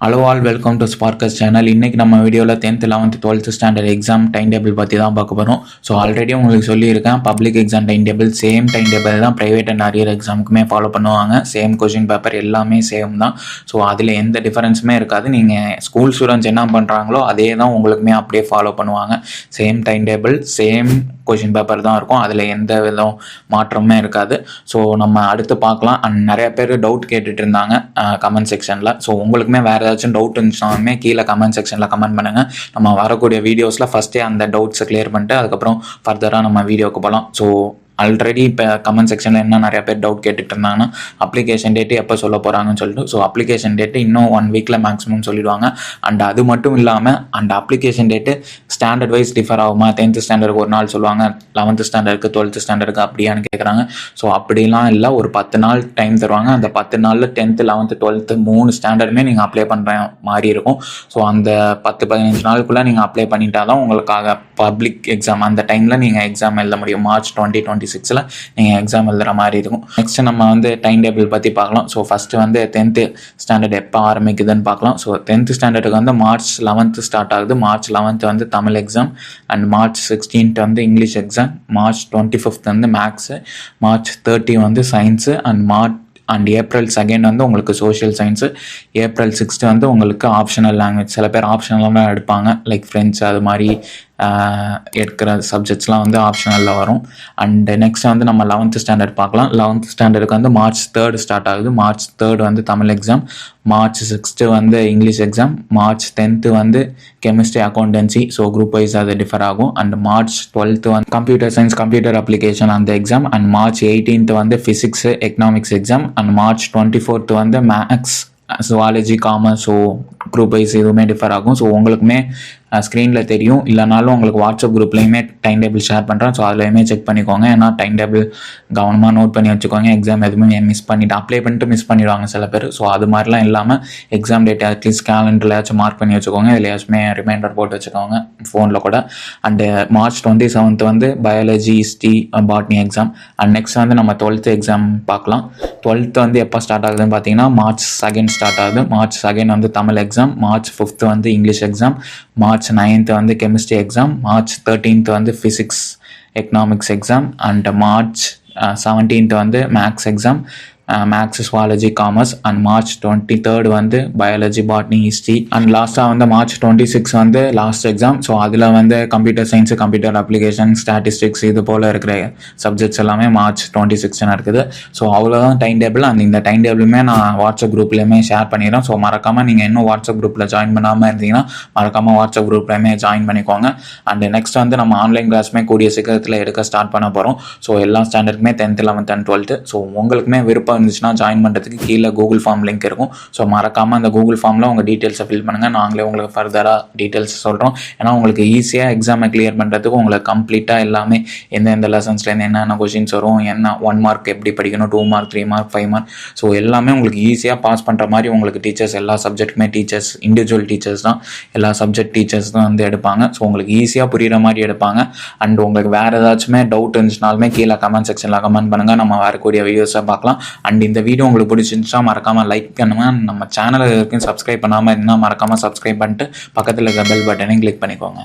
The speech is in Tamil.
Hello all welcome to ஸ்பார்க்கஸ் channel. இன்றைக்கி நம்ம வீடியோவில் 10th 11th 12th standard exam time table பற்றி தான் பார்க்க போகிறோம். ஸோ ஆல்ரெடி உங்களுக்கு சொல்லியிருக்கேன், public exam time table same time table தான் ப்ரைவேட் அண்ட் அரியர் எக்ஸாமுக்குமே ஃபாலோ பண்ணுவாங்க. சேம் கொஷின் பேப்பர் எல்லாமே சேம் தான். ஸோ அதில் எந்த டிஃபரன்ஸுமே இருக்காது. நீங்கள் ஸ்கூல் ஸ்டூடெண்ட்ஸ் என்ன பண்ணுறாங்களோ அதே தான் உங்களுக்குமே அப்படியே ஃபாலோ பண்ணுவாங்க. Same time table same question paper தான் இருக்கும். அதில் எந்த விதம் மாற்றமே இருக்காது. ஸோ நம்ம அடுத்து பார்க்கலாம். அண்ட் நிறைய பேர் டவுட் கேட்டுட்டு இருந்தாங்க கமெண்ட் செக்ஷனில். ஸோ உங்களுக்குமே வேறு ஏதாச்சும் டவுட் இருந்துச்சுனாலுமே கீழே கமெண்ட் செக்ஷனில் கமெண்ட் பண்ணுங்கள். நம்ம வரக்கூடிய வீடியோஸில் ஃபஸ்ட்டே அந்த டவுட்ஸை கிளியர் பண்ணிட்டு அதுக்கப்புறம் ஃபர்தராக நம்ம வீடியோக்கு போகலாம். ஸோ ஆல்ரெடி இப்போ கமெண்ட் செக்ஷனில் என்ன நிறைய பேர் டவுட் கேட்டுட்டு இருந்தாங்கன்னா அப்ளிகேஷன் டேட்டு எப்போ சொல்ல போகிறாங்கன்னு சொல்லிட்டு. ஸோ அப்ளிகேஷன் டேட்டு இன்னும் 1 வீக்கில் மேக்ஸிமம் சொல்லிடுவாங்க. அண்ட் அது மட்டும் இல்லாமல் அந்த application date standard wise differ ஆகுமா? 10th ஸ்டாண்டர்டுக்கு ஒரு நாள் சொல்லுவாங்க, 11th ஸ்டாண்டர்டுக்கு 12th ஸ்டாண்டர்டுக்கு அப்படியான்னு கேட்குறாங்க. ஸோ அப்படிலாம் இல்லை, ஒரு 10 நாள் டைம் தருவாங்க. அந்த 10 நாளில் 10th 11th 12th 3 ஸ்டாண்டர்டுமே நீங்கள் அப்ளை பண்ணுற மாதிரி இருக்கும். ஸோ அந்த 10-15 நாளுக்குள்ளே நீங்கள் அப்ளை பண்ணிட்டா தான் உங்களுக்காக பப்ளிக் எக்ஸாம் அந்த டைமில் நீங்கள் எக்ஸாம் எழுத முடியும். மார்ச் 2026 நீங்கள் எக்ஸாம் எழுதுகிற மாதிரி இருக்கும். நெக்ஸ்ட் நம்ம டைம் டேபிள் பற்றி பார்க்கலாம். ஸோ ஃபஸ்ட்டு 10th ஸ்டாண்டர்ட் எப்போ ஆரம்பிக்குதுன்னு பார்க்கலாம். ஸோ 10th ஸ்டாண்டர்டுக்கு மார்ச் 11th ஸ்டார்ட் ஆகுது. March 11th Tamil exam, and March 16th English exam, March 25th maths, March 30 science, and April 2 உங்களுக்கு சோஷியல் சயின்ஸு, ஏப்ரல் 6 உங்களுக்கு ஆப்ஷனல் லாங்குவேஜ். சில பேர் ஆப்ஷனலாக எடுப்பாங்க, லைக் ஃப்ரெண்ட்ஸ் அது மாதிரி எடுக்கிற சப்ஜெக்ட்ஸ்லாம் ஆப்ஷனலில் வரும். அண்டு நெக்ஸ்ட் நம்ம 11th ஸ்டாண்டர்ட் பார்க்கலாம். 11th ஸ்டாண்டர்டுக்கு மார்ச் 3 ஸ்டார்ட் ஆகுது. March 3 Tamil exam, March 6 English exam, March 10th chemistry accountancy. So group wise அது டிஃபர் ஆகும். And March 12th computer science computer application அந்த exam, and March 18th physics economics exam, and March 24th maths zoology commerce. So group wise இதுவுமே டிஃபர் ஆகும். ஸோ உங்களுக்குமே ஸ்க்ரீனில் தெரியும், இல்லைனாலும் உங்களுக்கு வாட்ஸ்அப் குரூப்லேயுமே டைம் டேபிள் ஷேர் பண்ணுறேன். ஸோ அதுலேயுமே செக் பண்ணிக்கோங்க. ஏன்னா டைம் டேபிள் கவனமாக நோட் பண்ணி வச்சுக்கோங்க. எக்ஸாம் எதுவுமே மிஸ் பண்ணிவிட்டு அப்ளை பண்ணிட்டு மிஸ் பண்ணிடுவாங்க சில பேர். ஸோ அது மாதிரிலாம் இல்லாமல் எக்ஸாம் டேட் அட்லீஸ்ட் கேலண்டர்லையாச்சும் மார்க் பண்ணி வச்சுக்கோங்க. இதுலையாச்சுமே ரிமைண்டர் போட்டு வச்சுக்கோங்க ஃபோனில் கூட. And March 27th biology, history, botany exam. And next நம்ம 12th எக்ஸாம் பார்க்கலாம். 12th எப்போ ஸ்டார்ட் ஆகுதுன்னு பார்த்தீங்கன்னா மார்ச் 2 ஸ்டார்ட் ஆகுது. March 2 Tamil exam, March 5th English exam, March 9th chemistry exam, March 13th physics economics exam, and March 17th maths exam, maths zoology commerce, and March 23rd biology botany history, and லாஸ்ட்டாக மார்ச் 26 லாஸ்ட் எக்ஸாம். ஸோ அதில் computer science computer application statistics இது போல் இருக்கிற சப்ஜெக்ட்ஸ் எல்லாமே மார்ச் 26 இருக்குது. ஸோ அவ்வளோதான் டைம் டேபிள். அந்த இந்த டைம் டேபிளுமே நான் வாட்ஸ்அப் குரூப்லேயுமே ஷேர் பண்ணிடுறேன். ஸோ மறக்காமல் நீங்கள் இன்னும் வாட்ஸ்அப் குரூப்பில் ஜாயின் பண்ணாமல் இருந்தீங்கன்னா மறக்காமல் வாட்ஸ்அப் குரூப்லேயுமே ஜாயின் பண்ணிக்கோங்க. அண்ட் நெக்ஸ்ட் நம்ம ஆன்லைன் கிளாஸுமே கூடிய சீக்கிரத்தில் எடுக்க ஸ்டார்ட் பண்ண போகிறோம். ஸோ எல்லா ஸ்டாண்டர்டுக்குமே 10th 11th and 12th. So உங்களுக்குமே விருப்பம் இருந்துச்சுன்னா ஜாயின் பண்ணுறதுக்கு கீழே கூகுள் ஃபார்ம் லிங்க் இருக்கும். ஸோ மறக்காமல் அந்த கூகுள் ஃபார்மில் உங்கள் டீட்டெயில்ஸை ஃபில் பண்ணுங்கள். நாங்களே உங்களுக்கு ஃபர்தராக டீட்டெயில்ஸ் சொல்கிறோம். ஏன்னா உங்களுக்கு ஈஸியாக எக்ஸாமை கிளியர் பண்ணுறதுக்கு உங்களுக்கு கம்ப்ளீட்டாக எல்லாமே எந்தெந்த லெசன்ஸ்லேருந்து என்னென்ன கொஷின்ஸ் வரும், என்ன 1 மார்க் எப்படி படிக்கணும், 2 மார்க் 3 மார்க் 5 மார்க். ஸோ எல்லாமே உங்களுக்கு ஈஸியாக பாஸ் பண்ணுற மாதிரி உங்களுக்கு டீச்சர்ஸ், எல்லா சப்ஜெக்ட்டுமே டீச்சர்ஸ், இண்டிவிஜுவல் டீச்சர்ஸ் தான், எல்லா சப்ஜெக்ட் டீச்சர்ஸ் தான் எடுப்பாங்க. ஸோ உங்களுக்கு ஈஸியாக புரிகிற மாதிரி எடுப்பாங்க. அண்ட் உங்களுக்கு வேறு ஏதாச்சுமே டவுட் இருந்துச்சுனாலுமே கீழே கமெண்ட் செக்ஷனில் கமெண்ட் பண்ணுங்கள். நம்ம வரக்கூடிய வீடியோஸை பார்க்கலாம். அண்ட் இந்த வீடியோ உங்களுக்கு பிடிச்சிருந்துச்சா மறக்காமல் லைக் பண்ணுங்க. நம்ம சேனல் வரைக்கும் சப்ஸ்கிரைப் பண்ணாமல் இருந்தால் மறக்காமல் சப்ஸ்கிரைப் பண்ணிட்டு பக்கத்தில் இருக்க பெல் பட்டனையும் கிளிக் பண்ணிக்கோங்க.